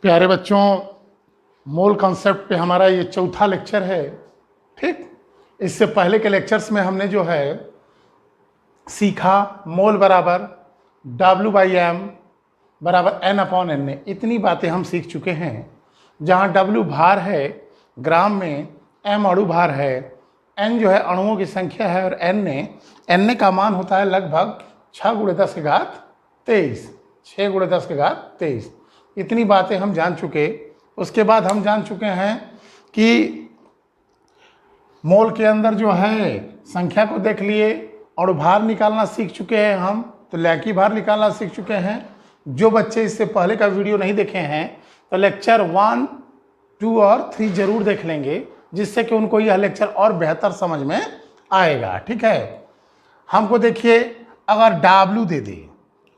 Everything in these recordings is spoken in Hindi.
प्यारे बच्चों, मोल कॉन्सेप्ट पे हमारा ये चौथा लेक्चर है। ठीक, इससे पहले के लेक्चर्स में हमने जो है सीखा मोल बराबर W/m बराबर N/N। इतनी बातें हम सीख चुके हैं। जहाँ W भार है ग्राम में, M अणु भार है, N जो है अणुओं की संख्या है और N का मान होता है लगभग 6×10⁻23। 6×10⁻23। इतनी बातें हम जान चुके। उसके बाद हम जान चुके हैं कि मोल के अंदर जो है संख्या को देख लिए, अणु भार निकालना सीख चुके हैं हम, तो लैकी भार निकालना सीख चुके हैं। जो बच्चे इससे पहले का वीडियो नहीं देखे हैं तो लेक्चर 1, 2 और 3 जरूर देख लेंगे, जिससे कि उनको यह लेक्चर और बेहतर समझ में आएगा। ठीक है, हमको देखिए, अगर W दे दे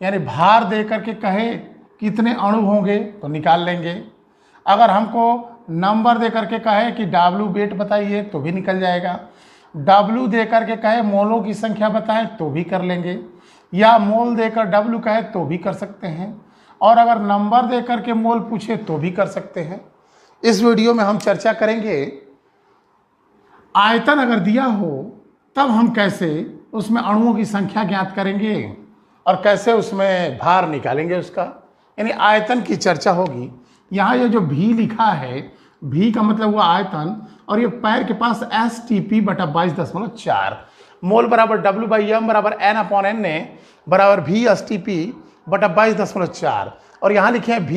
यानी भार दे करके कहे कितने अणु होंगे तो निकाल लेंगे। अगर हमको नंबर दे करके कहे कि W वेट बताइए तो भी निकल जाएगा। W दे करके कहे मोलों की संख्या बताएं तो भी कर लेंगे, या मोल देकर W कहे तो भी कर सकते हैं, और अगर नंबर दे करके मोल पूछे तो भी कर सकते हैं। इस वीडियो में हम चर्चा करेंगे आयतन अगर दिया हो तब हम कैसे उसमें अणुओं की संख्या ज्ञात करेंगे और कैसे उसमें भार निकालेंगे उसका, यानी आयतन की चर्चा होगी। यहाँ ये जो V लिखा है, V का मतलब हुआ आयतन, और ये पैर के पास STP/22.4 मोल बराबर W/m बराबर N/N बराबर V STP/22.4, और यहाँ लिखे हैं V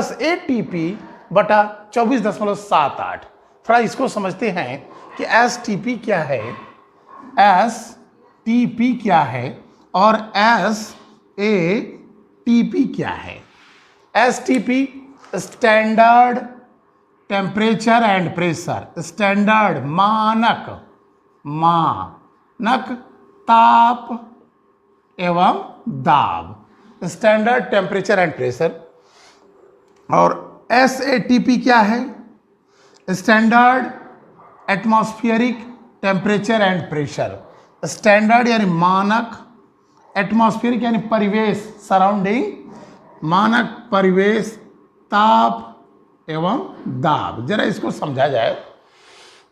SATP/24.78। थोड़ा इसको समझते हैं कि STP क्या है, STP क्या है और SATP क्या है। STP standard temperature and pressure, standard मानक ताप एवं दाब, स्टैंडर्ड टेम्परेचर एंड प्रेशर। और SATP क्या है, standard atmospheric temperature and pressure. Standard यानी मानक, एटमॉस्फेरिक यानी परिवेश, सराउंडिंग, मानक परिवेश, ताप एवं दाब। जरा इसको समझा जाए।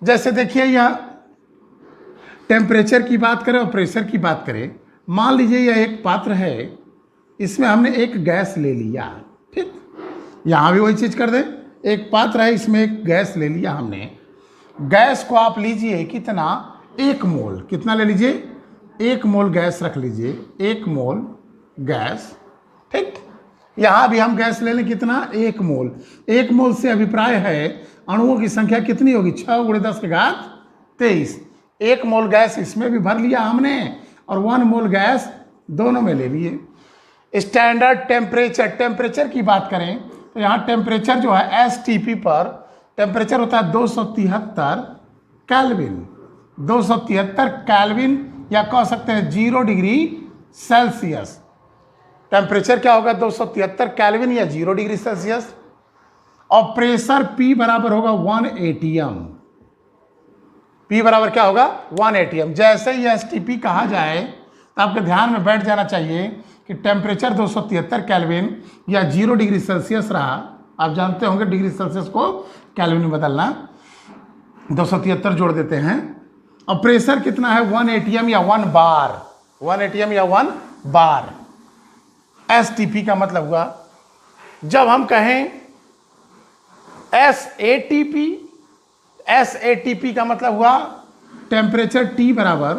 जैसे देखिए, यह टेम्परेचर की बात करें और प्रेशर की बात करें। मान लीजिए यह एक पात्र है, इसमें हमने एक गैस ले लिया। ठीक, यहाँ भी वही चीज कर दें। एक पात्र है, इसमें एक गैस ले लिया हमने। गैस को आप लीजिए कितना, 1 मोल। कितना ले लीजिए, 1 मोल गैस रख लीजिए, 1 मोल गैस। ठीक, यहाँ भी हम गैस ले लें कितना, 1 मोल। 1 मोल से अभिप्राय है अणुओं की संख्या कितनी होगी, 6×10⁻23। 1 मोल गैस इसमें भी भर लिया हमने और 1 मोल गैस दोनों में ले लिए। स्टैंडर्ड टेम्परेचर, टेम्परेचर की बात करें तो यहाँ टेम्परेचर जो है STP पर टेम्परेचर होता है 273 केल्विन। 273 केल्विन, या कह सकते हैं 0 डिग्री सेल्सियस। टेम्परेचर क्या होगा, 273 केल्विन या 0 डिग्री सेल्सियस। और प्रेशर P बराबर होगा 1 atm। P बराबर क्या होगा, 1 atm। जैसे ही STP कहा जाए तो आपके ध्यान में बैठ जाना चाहिए कि टेम्परेचर 273 केल्विन या 0 डिग्री सेल्सियस रहा। आप जानते होंगे डिग्री सेल्सियस को केल्विन में बदलना, 273 जोड़ देते हैं। और प्रेशर कितना है, 1 atm या 1 बार। 1 atm या 1 बार। STP का मतलब हुआ, जब हम कहें SATP का मतलब हुआ टेम्परेचर T बराबर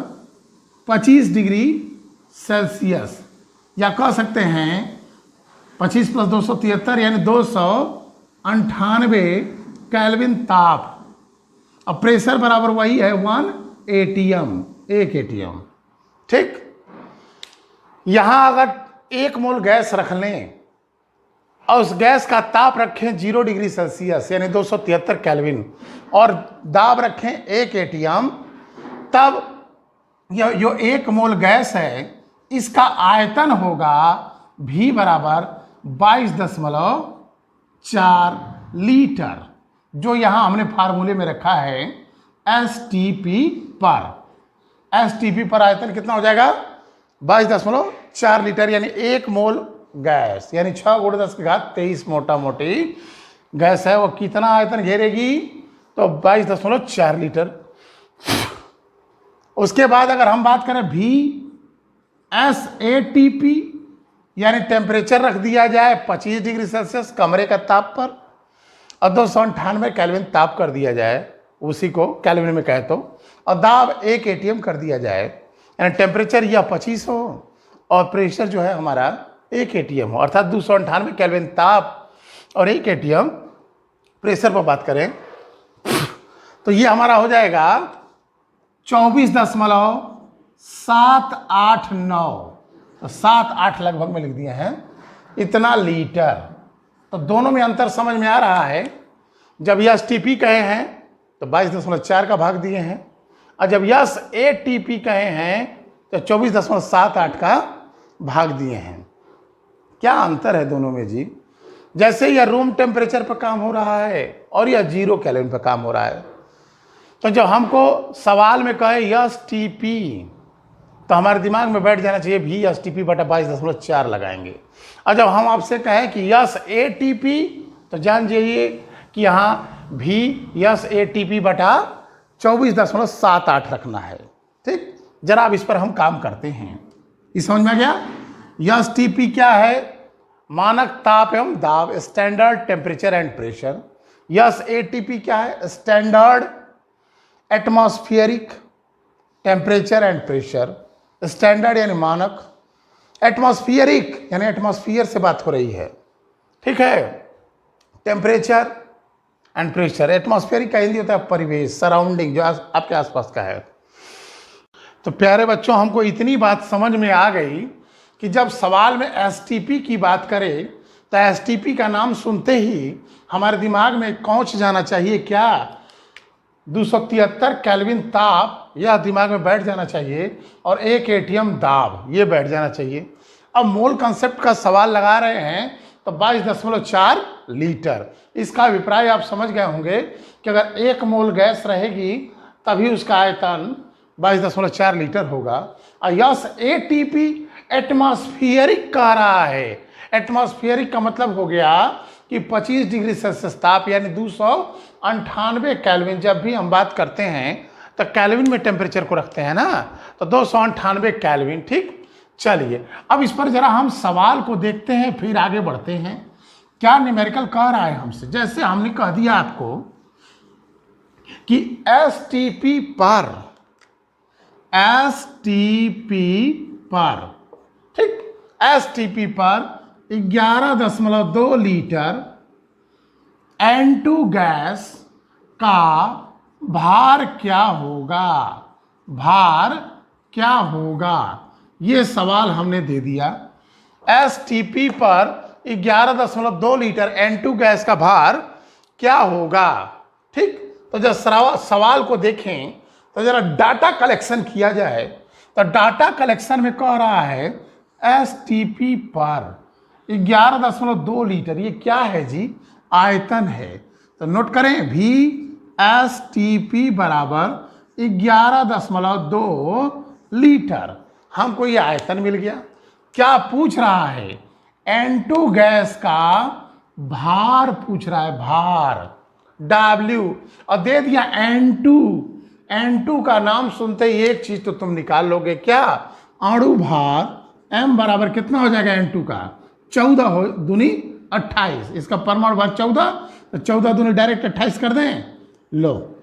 25 डिग्री सेल्सियस, या कह सकते हैं 25 + 273 यानी 298 केल्विन ताप। और प्रेशर बराबर वही है 1 atm, 1 atm। ठीक, यहां अगर 1 मोल गैस रख लें और उस गैस का ताप रखें 0 डिग्री सेल्सियस यानी 273 केल्विन, और दाब रखें 1 atm, तब यह जो 1 मोल गैस है इसका आयतन होगा V बराबर 22.4 लीटर, जो यहां हमने फार्मूले में रखा है STP पर। STP पर आयतन कितना हो जाएगा, 22.4 लीटर, यानी 1 मोल गैस, यानी 6 × 10⁻23 मोटा मोटी गैस है। वो कितना आयतन घेरेगी? तो 22.4 लीटर। उसके बाद अगर हम बात करें VSATP, यानी टेम्परेचर रख दिया जाए 25 डिग्री सेल्सियस कमरे का ताप पर, और 298 केल्विन ताप कर दिया जाए, उसी को केल्विन में कहे तो, और दाब 1 ATM कर दिया जाए, यानी टेम्परेचर या 25 हो और प्रेशर जो है हमारा 1 ATM हो, अर्थात 298 केल्विन ताप और 1 ATM प्रेशर पर बात करें तो ये हमारा हो जाएगा 24.789, तो 7-8 लगभग में लिख दिए हैं, इतना लीटर। तो दोनों में अंतर समझ में आ रहा है। जब STP कहे हैं तो 22.4 का भाग दिए हैं, और जब SATP कहे हैं तो 24.78 का भाग दिए हैं। क्या अंतर है दोनों में जी? जैसे यह रूम टेम्परेचर पर काम हो रहा है और यह 0 केल्विन पर काम हो रहा है। तो जब हमको सवाल में कहे STP तो हमारे दिमाग में बैठ जाना चाहिए VSTP बटा 22.4 लगाएंगे। और जब हम आपसे कहें कि SATP तो जान जाइए कि यहाँ VSATP बटा 24.78 रखना है। ठीक, जरा अब इस पर हम काम करते हैं। इस समझ में आ गया? STP क्या है? मानक ताप एवं दाब, standard temperature and pressure. SATP क्या है? Standard atmospheric temperature and pressure. Standard यानी मानक, एटमॉस्फेरिक यानी एटमॉस्फेयर से बात हो रही है, ठीक है। टेम्परेचर एंड प्रेशर, एटमॉस्फेरिक का हिंदी होता है परिवेश, सराउंडिंग, जो आपके आसपास का है। तो प्यारे बच्चों, हमको इतनी बात समझ में आ गई कि जब सवाल में STP की बात करें तो STP का नाम सुनते ही हमारे दिमाग में पहुंच जाना चाहिए क्या? 273 केल्विन ताप, यह दिमाग में बैठ जाना चाहिए, और 1 ATM दाब, ये बैठ जाना चाहिए। अब मोल कंसेप्ट का सवाल लगा रहे हैं तो 22.4 लीटर। इसका अभिप्राय आप समझ गए होंगे कि अगर 1 मोल गैस रहेगी तभी उसका आयतन 22.4 लीटर होगा। और SATP एटमॉस्फेरिक कह रहा है। एटमॉस्फेरिक का मतलब हो गया कि 25 डिग्री सेल्सियस ताप, यानी 298 केल्विन। जब भी हम बात करते हैं तो केल्विन में टेम्परेचर को रखते हैं ना, तो 298 केल्विन। ठीक, चलिए अब इस पर जरा हम सवाल को देखते हैं, फिर आगे बढ़ते हैं। क्या न्यूमेरिकल कह रहा है हमसे? जैसे हमने कह दिया आपको कि STP पर, ठीक, STP पर 11.2 लीटर N2 गैस का भार क्या होगा? भार क्या होगा? ये सवाल हमने दे दिया। STP पर 11.2 लीटर N2 गैस का भार क्या होगा? ठीक, तो जब सवाल को देखें तो जरा डाटा कलेक्शन किया जाए। तो डाटा कलेक्शन में कह रहा है STP पर 11.2 लीटर, ये क्या है जी? आयतन है। तो नोट करें, VSTP बराबर 11.2 लीटर। हमको ये आयतन मिल गया। क्या पूछ रहा है? N2 गैस का भार पूछ रहा है, भार W, और दे दिया N2। N2 का नाम सुनते ही एक चीज तो तुम निकाल लोगे, क्या? अणु भार। M बराबर कितना हो जाएगा N2 का? 14 हो दूनी 28, इसका परमाणु भार 14, तो 14 दूनी डायरेक्ट 28 कर दें। लो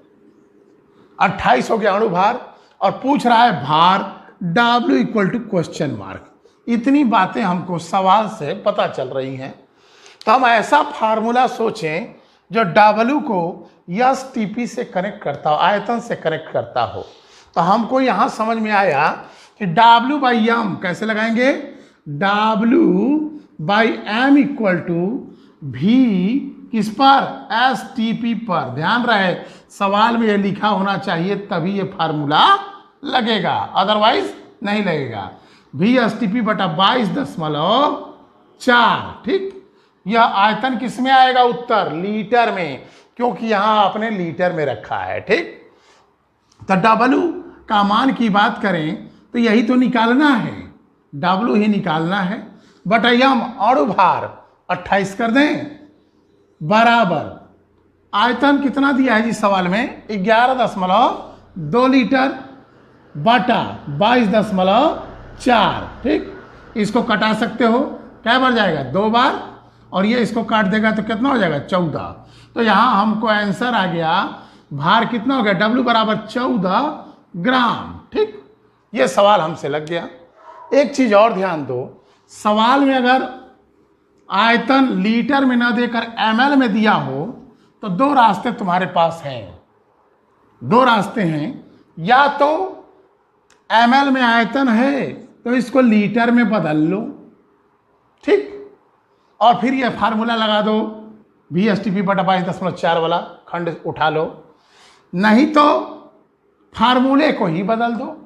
28 हो गया अणु भार, और पूछ रहा है भार W equal to question mark. इतनी बातें हमको सवाल से पता चल रही हैं। तो हम ऐसा फार्मूला सोचें जो W को STP से कनेक्ट करता हो, आयतन से कनेक्ट करता हो। तो हमको यहां समझ में आया कि W/M कैसे लगाएंगे? W/M इक्वल टू V किस पर? STP पर। ध्यान रहे सवाल में ये लिखा होना चाहिए, तभी ये फार्मूला लगेगा, अदरवाइज नहीं लगेगा। VSTP बटा 22.4। ठीक, यह आयतन किस में आएगा? उत्तर लीटर में, क्योंकि यहां आपने लीटर में रखा है। ठीक, तो W का मान की बात करें तो यही तो निकालना है, W ही निकालना है। बटा यम अणु भार 28 कर दें बराबर आयतन कितना दिया है जी सवाल में 11.2 लीटर बटा 22.4। ठीक, इसको कटा सकते हो, क्या बार जाएगा 2 बार, और ये इसको काट देगा तो कितना हो जाएगा 14। तो यहाँ हमको आंसर आ गया भार कितना हो गया W बराबर 14 ग्राम। ठीक, ये सवाल हमसे लग गया। एक चीज और ध्यान दो, सवाल में अगर आयतन लीटर में ना देकर ml में दिया हो तो 2 रास्ते तुम्हारे पास हैं, 2 रास्ते हैं। या तो ml में आयतन है तो इसको लीटर में बदल लो, ठीक, और फिर ये फार्मूला लगा दो VSTP बटा 22.4 वाला खंड उठा लो, नहीं तो फार्मूले को ही बदल दो।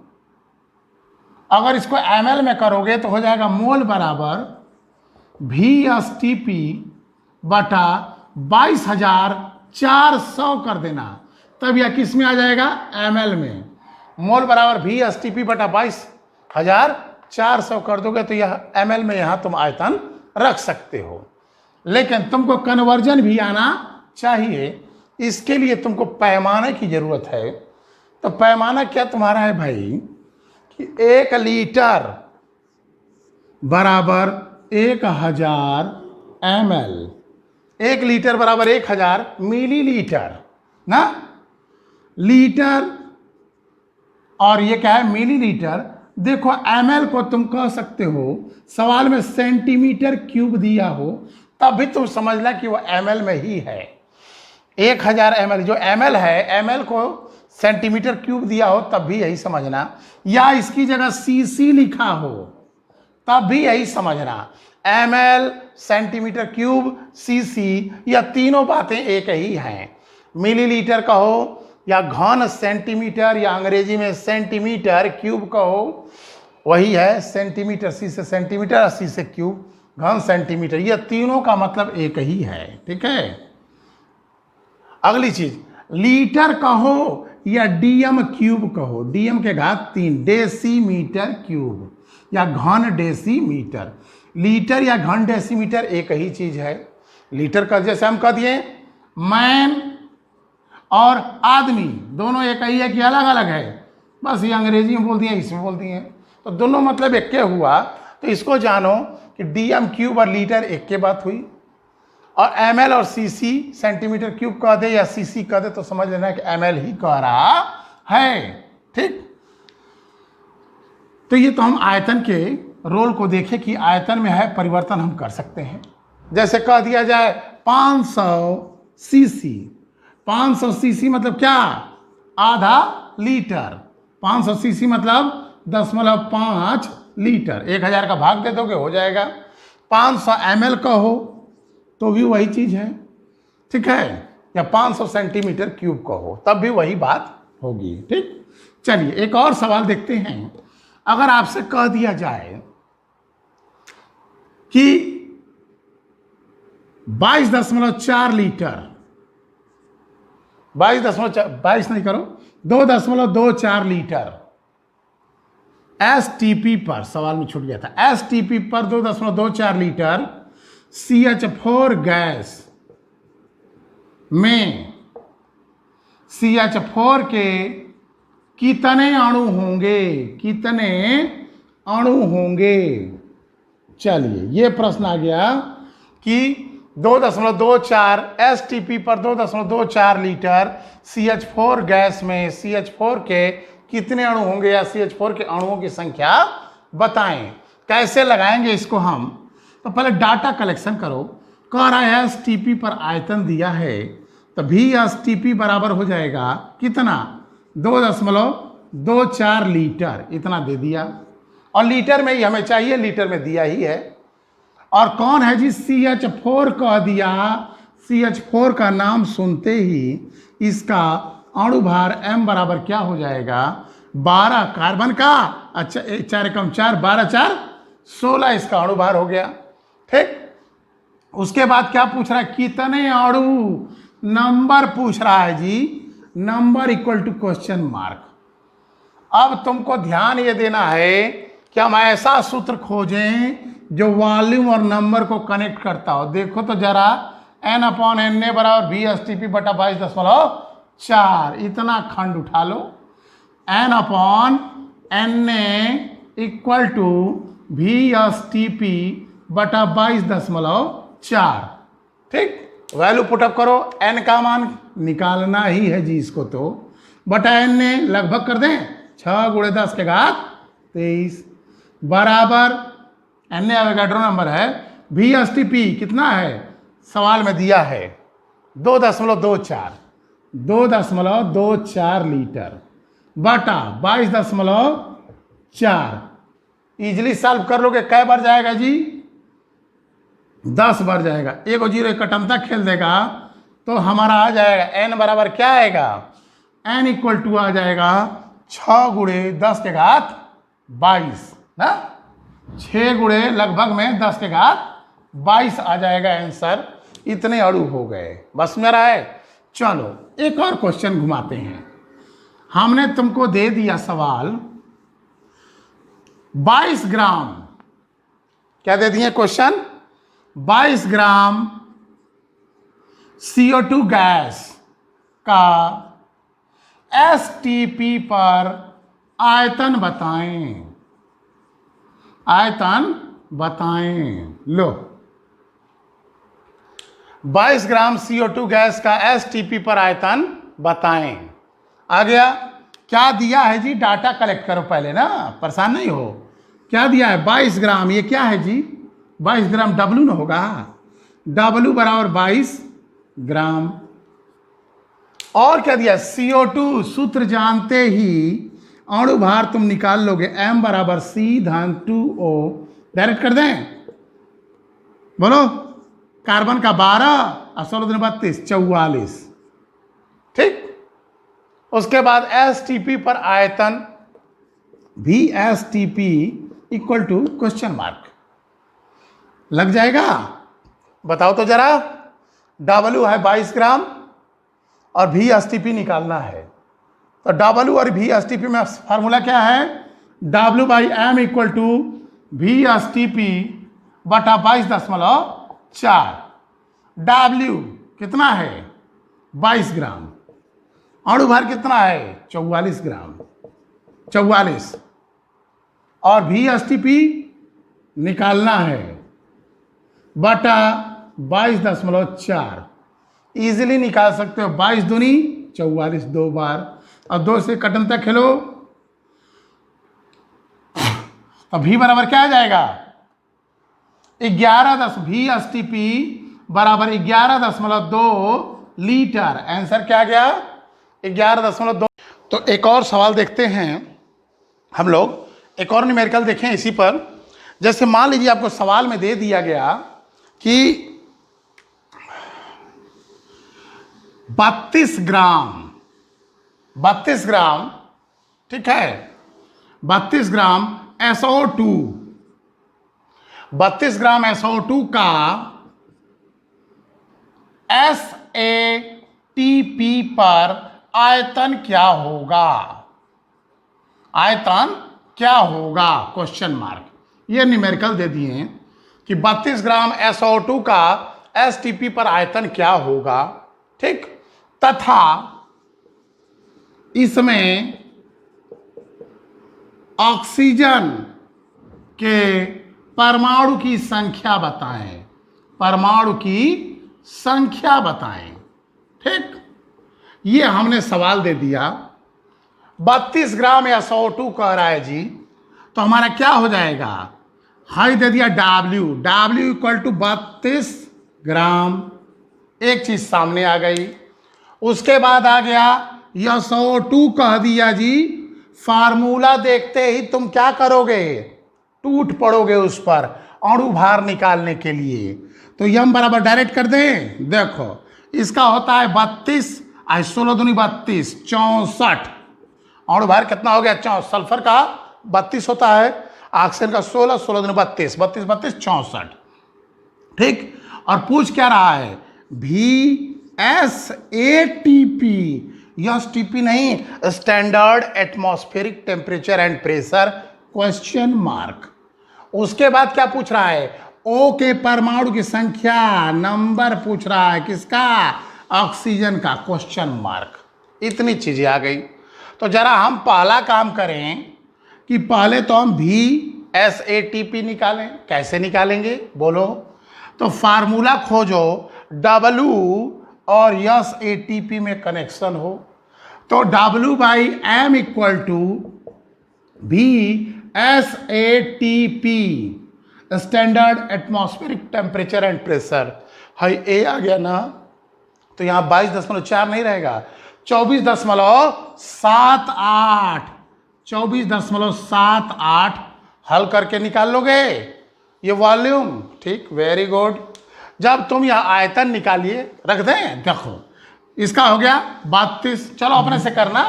अगर इसको ml में करोगे तो हो जाएगा मोल बराबर VSTP बटा 22,400 कर देना, तब यह किस में आ जाएगा ml में। मोल बराबर VSTP बटा 22,400 कर दोगे तो यह ml में यहाँ तुम आयतन रख सकते हो। लेकिन तुमको कन्वर्जन भी आना चाहिए, इसके लिए तुमको पैमाने की जरूरत है। तो पैमाना क्या तुम्हारा है भाई कि 1 लीटर बराबर 1000 ml, 1 लीटर बराबर 1000 मिलीलीटर ना, लीटर और ये क्या है मिलीलीटर। देखो ml को तुम कह सकते हो, सवाल में सेंटीमीटर क्यूब दिया हो तब भी तुम समझना कि वो ml में ही है। 1000 ml जो ml है, ml को सेंटीमीटर क्यूब दिया हो तब भी यही समझना, या इसकी जगह cc लिखा हो तब भी यही समझना। ml, सेंटीमीटर क्यूब, cc, यह तीनों बातें एक ही हैं। मिलीलीटर कहो या घन सेंटीमीटर या अंग्रेजी में सेंटीमीटर क्यूब कहो, वही है सेंटीमीटर, सी से सेंटीमीटर और सी से क्यूब घन सेंटीमीटर, यह तीनों का मतलब एक ही है। ठीक है, अगली चीज लीटर कहो या डीएम क्यूब कहो, डीएम के घात 3 डेसीमीटर क्यूब या घन डेसीमीटर, लीटर या घन डेसीमीटर एक ही चीज है। लीटर का जैसे हम कह दिए मैन और आदमी दोनों एक ही है कि अलग अलग है, बस ये अंग्रेजी में बोल दिए इसमें बोल दिए, तो दोनों मतलब एक के हुआ। तो इसको जानो कि डीएम क्यूब और लीटर एक के बात हुई, और ml और cc सेंटीमीटर क्यूब कह दे या cc कह दे तो समझ लेना कि ml ही कह रहा है। ठीक, तो ये तो हम आयतन के रोल को देखें कि आयतन में है परिवर्तन हम कर सकते हैं। जैसे कह दिया जाए 500 cc, 500 cc मतलब क्या, आधा लीटर, 500 cc मतलब 0.5 लीटर, 1000 का भाग दे दोगे हो जाएगा। 500 ml का हो तो भी वही चीज है, ठीक है, या 500 सेंटीमीटर क्यूब का हो तब भी वही बात होगी। ठीक, चलिए एक और सवाल देखते हैं। अगर आपसे कह दिया जाए कि 22.4 लीटर, 22 नहीं करो 2.24 लीटर STP पर, सवाल में छूट गया था, STP पर 2.24 लीटर CH4 गैस में CH4 के कितने अणु होंगे, कितने अणु होंगे। चलिए ये प्रश्न आ गया कि 2.24 STP पर 2.24 लीटर CH4 गैस में CH4 के कितने अणु होंगे या CH4 के अणुओं की संख्या बताएं। कैसे लगाएंगे इसको हम, तो पहले डाटा कलेक्शन करो। कह रहा है STP पर आयतन दिया है तो VSTP बराबर हो जाएगा कितना, 2.24 लीटर, इतना दे दिया, और लीटर में ही हमें चाहिए, लीटर में दिया ही है। और कौन है जी, CH4 कह दिया, CH4 का नाम सुनते ही इसका अणु भार M बराबर क्या हो जाएगा, 12 कार्बन का, अच्छा 4 कम 4, 12 4 16 इसका अणु भार हो गया। ठीक, उसके बाद क्या पूछ रहा है, कितने अणु, नंबर पूछ रहा है जी, number equal to question mark. अब तुमको ध्यान ये देना है कि हम ऐसा सूत्र खोजें जो वॉल्यूम और नंबर को कनेक्ट करता हो। देखो तो जरा, n/na बराबर VSTP बटा 22.4, इतना खंड उठा लो। n/na इक्वल टू VSTP बटा 22.4। ठीक, वैल्यू पुटअप करो, n का मान निकालना ही है जी इसको, तो बटा na लगभग कर दें 6 × 10 के घात 23 बराबर na एवोगाड्रो नंबर है। VSTP कितना है सवाल में दिया है 2.24 लीटर बटा 22.4। इजिली सॉल्व कर लोगे, कै बार जाएगा जी 10 बार जाएगा। 1 और 0 कटमता खेल देगा तो हमारा आ जाएगा n बराबर क्या आएगा, n इक्वल टू आ जाएगा 6 × 10 के घात 22 ना, 6 × लगभग में 10 के घात 22 आ जाएगा आंसर। इतने अड़ू हो गए, बस मेरा है। चलो एक और क्वेश्चन घुमाते हैं। हमने तुमको दे दिया सवाल 22 ग्राम, क्या दे दिए क्वेश्चन, 22 ग्राम CO2 गैस का STP पर आयतन बताएं, आयतन बताएं। लो 22 ग्राम CO2 गैस का STP पर आयतन बताएं। आ गया, क्या दिया है जी, डाटा कलेक्ट करो पहले ना, परेशान नहीं हो। क्या दिया है 22 ग्राम, ये क्या है जी 22 ग्राम W ना होगा, W बराबर 22 ग्राम। और क्या दिया CO2, सूत्र जानते ही अणु भार तुम निकाल लोगे, M बराबर C(2O), डायरेक्ट कर दें, बोलो। कार्बन का 12 और 16 32 44। ठीक, उसके बाद STP पर आयतन VSTP equal to question mark लग जाएगा। बताओ तो जरा, W है 22 ग्राम और VSTP निकालना है, तो W और VSTP में फार्मूला क्या है, W/m इक्वल टू VSTP बटा 22.4। W कितना है 22 ग्राम, अणु भार कितना है 44 ग्राम, 44, और VSTP निकालना है बटा 22.4। इजीली निकाल सकते हो, 22 दूनी 44 2 बार, और 2 से कटनता खेलो तो V बराबर क्या आ जाएगा 11 VSTP बराबर 11.2 लीटर। आंसर क्या गया 11.2। तो एक और सवाल देखते हैं हम लोग, एक और न्यूमेरिकल देखें इसी पर। जैसे मान लीजिए आपको सवाल में दे दिया गया कि 32 ग्राम, ठीक है, 32 ग्राम SO2, 32 ग्राम SO2 का SATP पर आयतन क्या होगा, आयतन क्या होगा क्वेश्चन मार्क। ये न्यूमेरिकल दे दिए हैं कि 32 ग्राम SO2 का STP पर आयतन क्या होगा। ठीक, तथा इसमें ऑक्सीजन के परमाणु की संख्या बताएं, परमाणु की संख्या बताएं। ठीक, ये हमने सवाल दे दिया। 32 ग्राम SO2 कह रहा है जी, तो हमारा क्या हो जाएगा, हाई दे दिया W इक्वल टू 32 ग्राम, एक चीज सामने आ गई। उसके बाद आ गया SO2 कह दिया जी, फार्मूला देखते ही तुम क्या करोगे, टूट पड़ोगे उस पर अणु भार निकालने के लिए। तो यम बराबर डायरेक्ट कर दें, देखो इसका होता है 32, 16 दूनी 32 64, अणु भार कितना हो गया 64, सल्फर का 32 होता है, ऑक्सीजन का 16, 16 दूनी 32, 32 32 64। ठीक, और पूछ क्या रहा है VSATP, STP नहीं, standard atmospheric temperature and pressure question mark. उसके बाद क्या पूछ रहा है, O के परमाणु की संख्या, नंबर पूछ रहा है किसका, ऑक्सीजन का, क्वेश्चन मार्क। इतनी चीजें आ गई। तो जरा हम पहला काम करें कि पहले तो हम VSATP निकालें। कैसे निकालेंगे बोलो? तो फार्मूला खोजो, W और SATP में कनेक्शन हो तो W/M equal to VSATP, standard atmospheric temperature and pressure. हाई ए आ गया ना, तो यहां 22.4 नहीं रहेगा, 24.78, 24.78 हल करके निकाल लोगे ये वॉल्यूम। ठीक, वेरी गुड। जब तुम यह आयतन निकालिए, रख दें, देखो इसका हो गया 32। चलो अपने से करना,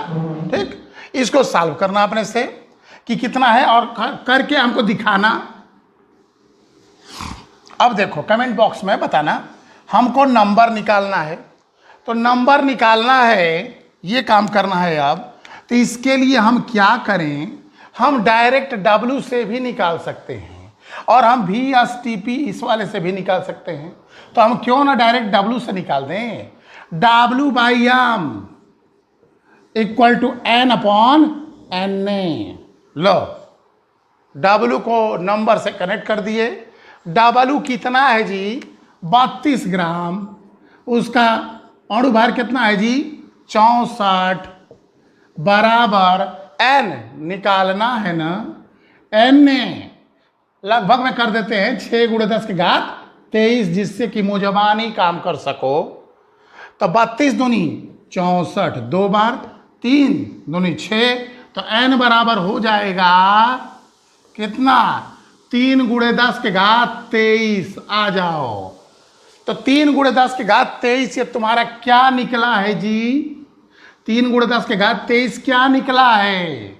ठीक, इसको सॉल्व करना अपने से कि कितना है और करके हमको दिखाना। अब देखो कमेंट बॉक्स में बताना, हमको नंबर निकालना है। तो नंबर निकालना है, ये काम करना है। अब तो इसके लिए हम क्या करें, हम डायरेक्ट W से भी निकाल सकते हैं और हम VSTP इस वाले से भी निकाल सकते हैं। तो हम क्यों ना डायरेक्ट W से निकाल दें। W/M equal to N/Na। लो, W को नंबर से कनेक्ट कर दिए। W कितना है जी, 32 ग्राम। उसका अणु भार कितना है जी, 64 बराबर N निकालना है ना, Na लगभग में कर देते हैं 6 × 10⁻23, जिससे कि मुजबानी काम कर सको। तो 32 दूनी 64, 2 बार 3 दूनी 6, तो N बराबर हो जाएगा कितना, 3 × 10⁻23। आ जाओ, तो 3 × 10⁻23 से तुम्हारा क्या निकला है जी, 3 × 10⁻23 क्या निकला है,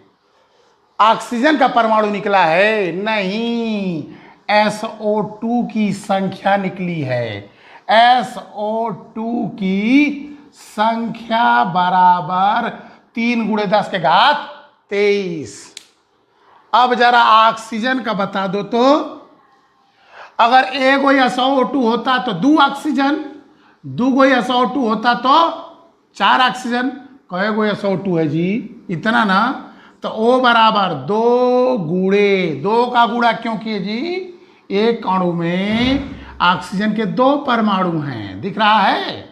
ऑक्सीजन का परमाणु निकला है? नहीं, SO2 की संख्या निकली है। SO2 की संख्या बराबर 3 × 10⁻23। अब जरा ऑक्सीजन का बता दो तो, अगर एगो SO2 होता तो 2 ऑक्सीजन, 2 गो SO2 होता तो 4 ऑक्सीजन। कई गो SO2 है जी, इतना ना, तो O बराबर 2 × 2 का गुणा क्यों किए जी, एक अणु में ऑक्सीजन के 2 परमाणु हैं, दिख रहा है,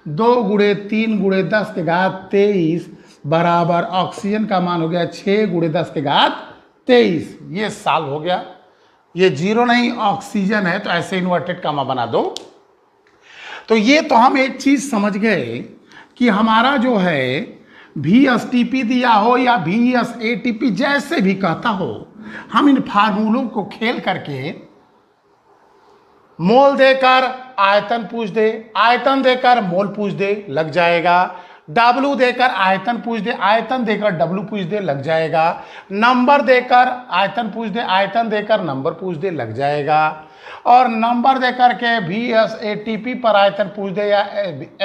2 × 3 × 10⁻23 बराबर ऑक्सीजन का मान हो गया 6 × 10⁻23। ये सॉल्व हो गया। ये 0 नहीं ऑक्सीजन है, तो ऐसे इन्वर्टेड कामा बना दो। तो ये तो हम एक चीज समझ गए कि हमारा जो है VSTP दिया हो या VSATP, जैसे भी कहता हो, हम इन फार्मूलों को खेल करके, मोल देकर आयतन पूछ दे, आयतन देकर मोल पूछ दे, लग जाएगा। W देकर आयतन पूछ दे, आयतन देकर W पूछ दे, लग जाएगा। नंबर देकर आयतन पूछ दे, आयतन देकर नंबर पूछ दे, लग जाएगा। और नंबर देकर के VSATP पर आयतन पूछ दे या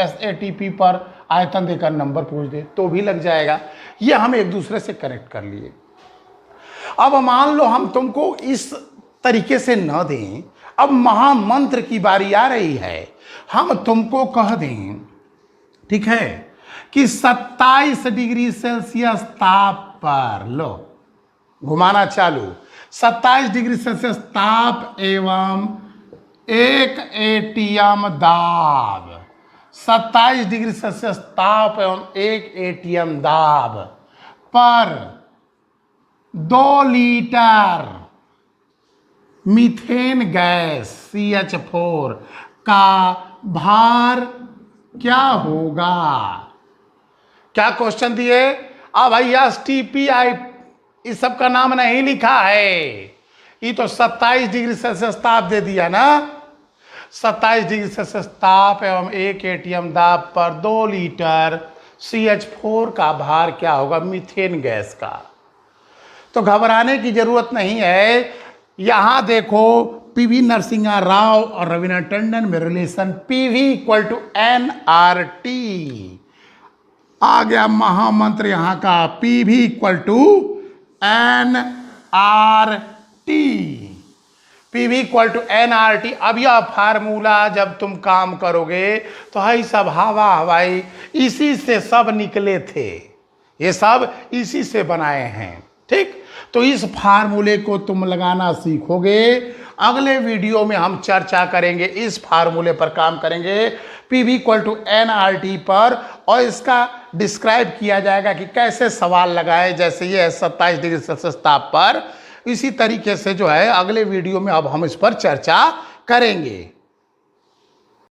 SATP पर आयतन देकर नंबर पूछ दे, तो भी लग जाएगा। ये हम एक दूसरे से कनेक्ट कर लिए। अब मान लो हम तुमको इस तरीके से न दें, अब महामंत्र की बारी आ रही है। हम तुमको कह दें, ठीक है, कि 27 डिग्री सेल्सियस ताप पर, लो घुमाना चालू, 27 डिग्री सेल्सियस ताप एवं 1 ATM दाब, 27 डिग्री सेल्सियस ताप एवं 1 ATM दाब पर 2 लीटर मीथेन गैस CH4 का भार क्या होगा? क्या क्वेश्चन दिए? अब भैया STPI इस सब का नाम नहीं लिखा है, ये तो 27 डिग्री सेल्सियस ताप दे दिया ना। 27 डिग्री सेल्सियस ताप एवं 1 ATM दाब पर 2 लीटर CH4 का भार क्या होगा, मीथेन गैस का। तो घबराने की जरूरत नहीं है। यहां देखो PV नरसिंहा राव और रवीना टंडन में रिलेशन PV = nRT आ गया। महामंत्र यहां का PV = nRT। PV equal to nRT। अब यह फार्मूला जब तुम काम करोगे तो है सब हवा हवाई, इसी से सब निकले थे, ये सब इसी से बनाए हैं। ठीक, तो इस फार्मूले को तुम लगाना सीखोगे। अगले वीडियो में हम चर्चा करेंगे, इस फार्मूले पर काम करेंगे PV इक्वल टू nRT पर, और इसका डिस्क्राइब किया जाएगा कि कैसे सवाल लगाए। जैसे ये 27 डिग्री सेल्सियस ताप पर, इसी तरीके से जो है अगले वीडियो में अब हम इस पर चर्चा करेंगे।